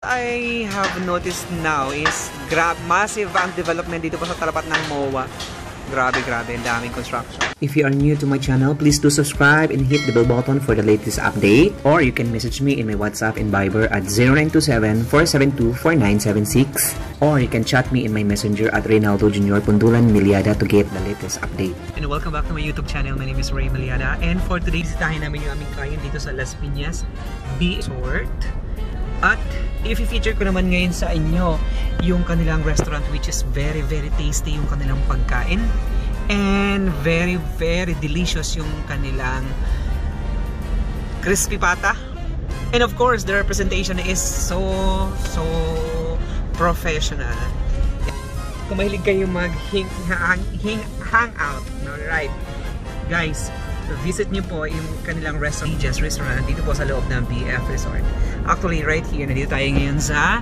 I have noticed now is massive ang development dito po sa tapat ng MOA. Grabe, ang daming construction. If you are new to my channel, please do subscribe and hit the bell button for the latest update. Or you can message me in my WhatsApp and Viber at 0927-472-4976. Or you can chat me in my messenger at Reynaldo Jr. Pundulan Miliada to get the latest update. And welcome back to my YouTube channel. My name is Ray Miliada. And for today, bisitahin namin yung aming client dito sa Las Piñas Resort. At i-feature ko naman ngayon sa inyo yung kanilang restaurant, which is very tasty yung kanilang pagkain and very delicious yung kanilang crispy pata, and of course their presentation is so professional. Kung mahilig kayo hang out, no, right guys, visit nyo po yung kanilang restaurant dito po sa loob ng BF Resort. Actually, right here, nandito tayo ngayon sa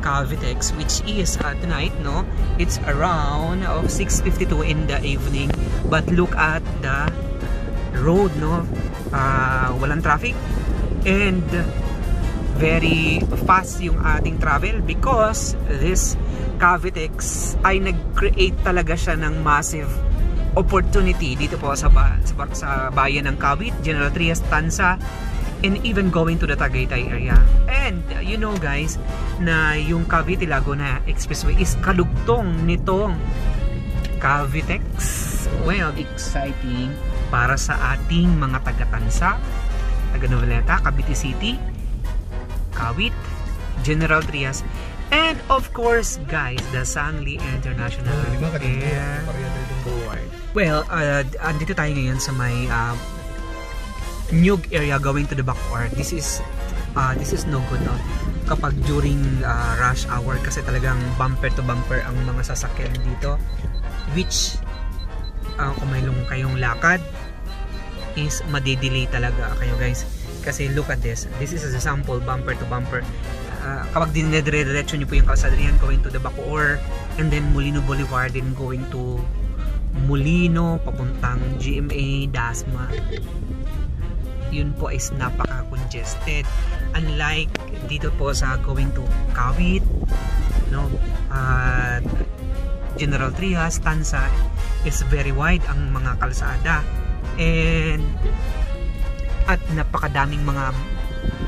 Cavitex, which is tonight, no? It's around 6:52 in the evening. But look at the road, no? Walang traffic and very fast yung ating travel because this Cavitex ay nag-create talaga siya ng massive opportunity dito po sa bayan ng Cavite, General Trias, Tanza, and even going to the Tagaytay area. And you know guys, na yung Cavite-Laguna Expressway is kalugtong nitong Cavitex. Well, exciting para sa ating mga taga-Tanza, taga-Noveleta, Cavite City, Cavite, General Trias, and of course guys, the Sangli International Airport. Well, andito tayo ngayon sa may Nyug area going to the Bacoor. This is no good, no? Kapag during rush hour, kasi talagang bumper to bumper ang mga sasakyan dito, which kung may kayong lakad is madidelay talaga kayo guys, kasi look at this is a sample bumper to bumper. Kapag dinedire-diretso nyo po yung kalsada yan going to the Bacoor, and then Molino Boulevard, then going to Molino papuntang GMA, Dasma, yun po is napaka-congested. Unlike dito po sa going to Cavite, no, General Trias, Tanza, is very wide ang mga kalsada, and at napakadaming mga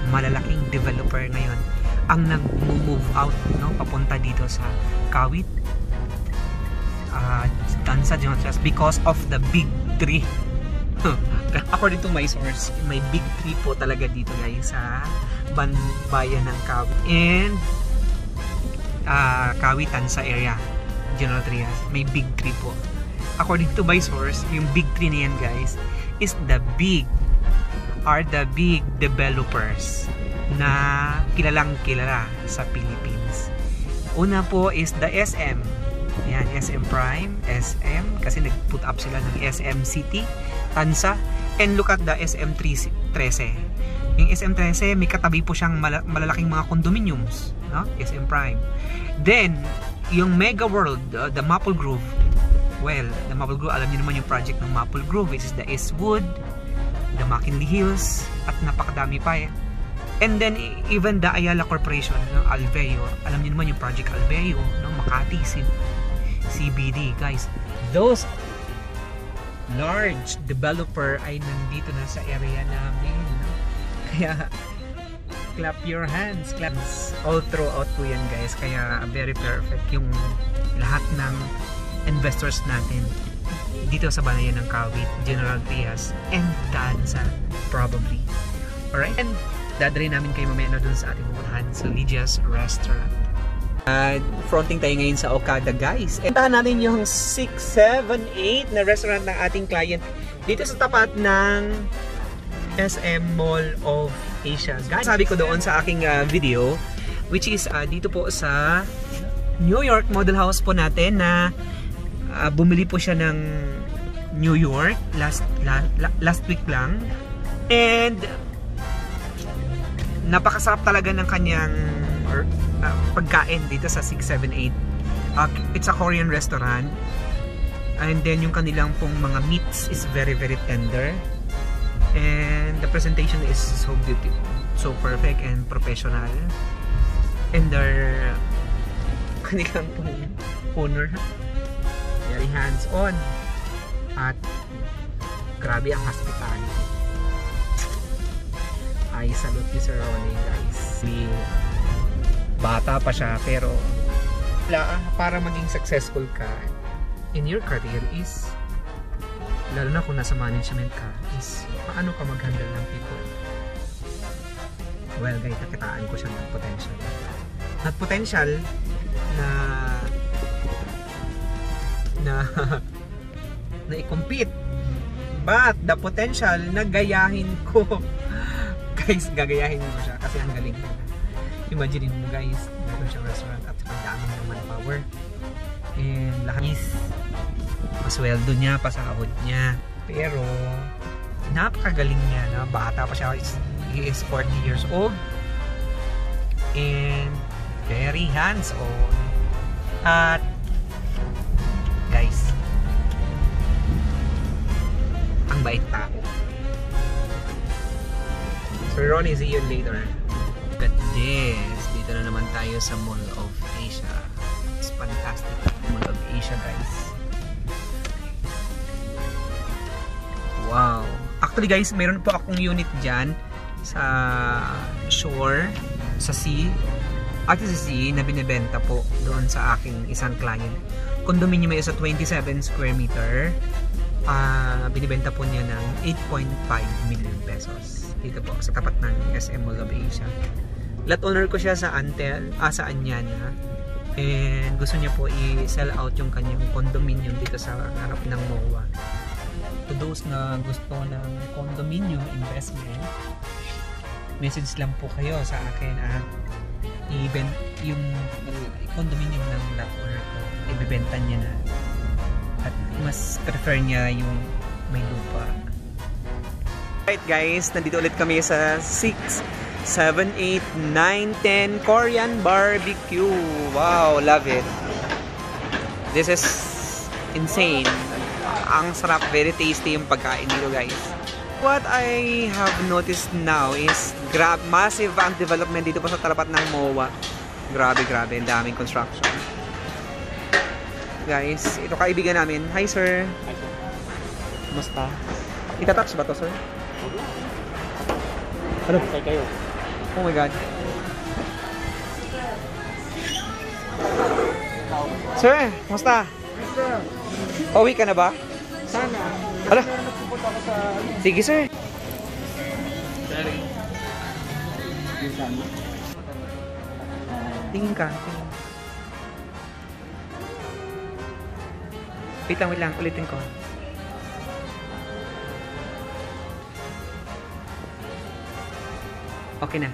malalaking developer ngayon ang nag-move out, no, papunta dito sa Cavite, Tanza, General Trias, because of the big tree. According to my source, may big tree po talaga dito guys sa bayan ng Cavite and Cavite, Tanza area, General Trias, may big tree po. According to my source, yung big tree na yan guys is the big developers na kilalang kilala sa Philippines. Una po is the SM. Yan, SM Prime, SM, kasi nag-put up sila ng SM City, Tanza, and look at the SM 13. Yung SM 13, may katabi po siyang malalaking mga condominiums, no? SM Prime. Then, yung Mega World, the Maple Grove. Well, the Maple Grove, alam niyo naman yung project ng Maple Grove, which is the Eastwood, the McKinley Hills, at napakadami pa eh. And then, even the Ayala Corporation, no? Alveo, alam niyo naman yung project Alveo, no? Makati, CBD, guys. Those large developer ay nandito na sa area namin, no? Kaya clap your hands, claps all throughout po yan guys. Kaya very perfect yung lahat ng investors natin dito sa bayan ng Cavite, General Trias, and Tanza probably. Alright, and dadalhin namin kayo mamaya na dun sa ating pupuntahan sa Lydia's Restaurant. Fronting tayo ngayon sa Okada guys. Puntahan natin yung 6, 7, 8 na restaurant ng ating client dito sa tapat ng SM Mall of Asia guys. Sabi ko doon sa aking video, which is dito po sa New York Model House po natin, na bumili po siya ng New York last week lang, and napakasarap talaga ng kanyang pagkain dito sa 678. It's a Korean restaurant, and then yung kanilang pong mga meats is very tender, and the presentation is so beautiful, so perfect and professional. and their kanilang owner. Very hands-on. At grabe ang hospitality. I salute you, Sir Ronnie, guys. Bata pa siya, pero para maging successful ka in your career is, lalo na kung nasa management ka, is paano ka mag-handle ng people. Well guys, nakitaan ko siya ng potential. Not potential na i-compete, but the potential na gayahin ko. Guys, gagayahin mo siya kasi ang galing niya. Imagine mo guys, meron siyang restaurant at ang dami ng manpower. And lahat is pasweldo niya, pasahod niya. Pero napakagaling niya na bata pa siya. He is 40 years old and very hands-on. At guys, ang bait tao. Sir Ronnie, see you later. Look at this. Dito na naman tayo sa Mall of Asia. It's fantastic. Mall of Asia, guys. Wow. Actually, guys, meron po akong unit dyan sa shore, sa sea. At sa sea, na binibenta po doon sa aking isang client. Condominium ay sa 27 square meter. Binibenta po niya ng 8.5 million pesos. Dito po sa tapat ng SM Mall of Asia. Lot owner ko siya sa Antel, sa Anyana. And gusto niya po i-sell out yung kanyang condominium dito sa harap ng MOA. To those na gusto ng condominium investment, message lang po kayo sa akin at yung condominium ng lot owner ko, ibibenta niya na. At mas prefer niya yung may lupa. Alright guys, nandito ulit kami sa 6, 7, 8, 9, 10 Korean barbecue. Wow, love it. This is insane. Ang sarap, very tasty yung pagkain dito guys. What I have noticed now is massive ang development dito pa sa tapat ng MOA. Grabe, ang daming construction. Guys, ito kaibigan namin. Hi sir. Hi sir. Kumusta? Itatouch ba to sir? Ano? Say kayo. Oh my god. Sir, kumusta? Pauwi ka na ba? Sana. Hala. Nagpupunta ako sa... Sige sir. Tingin ka. Wait lang, ulitin ko. Okay na.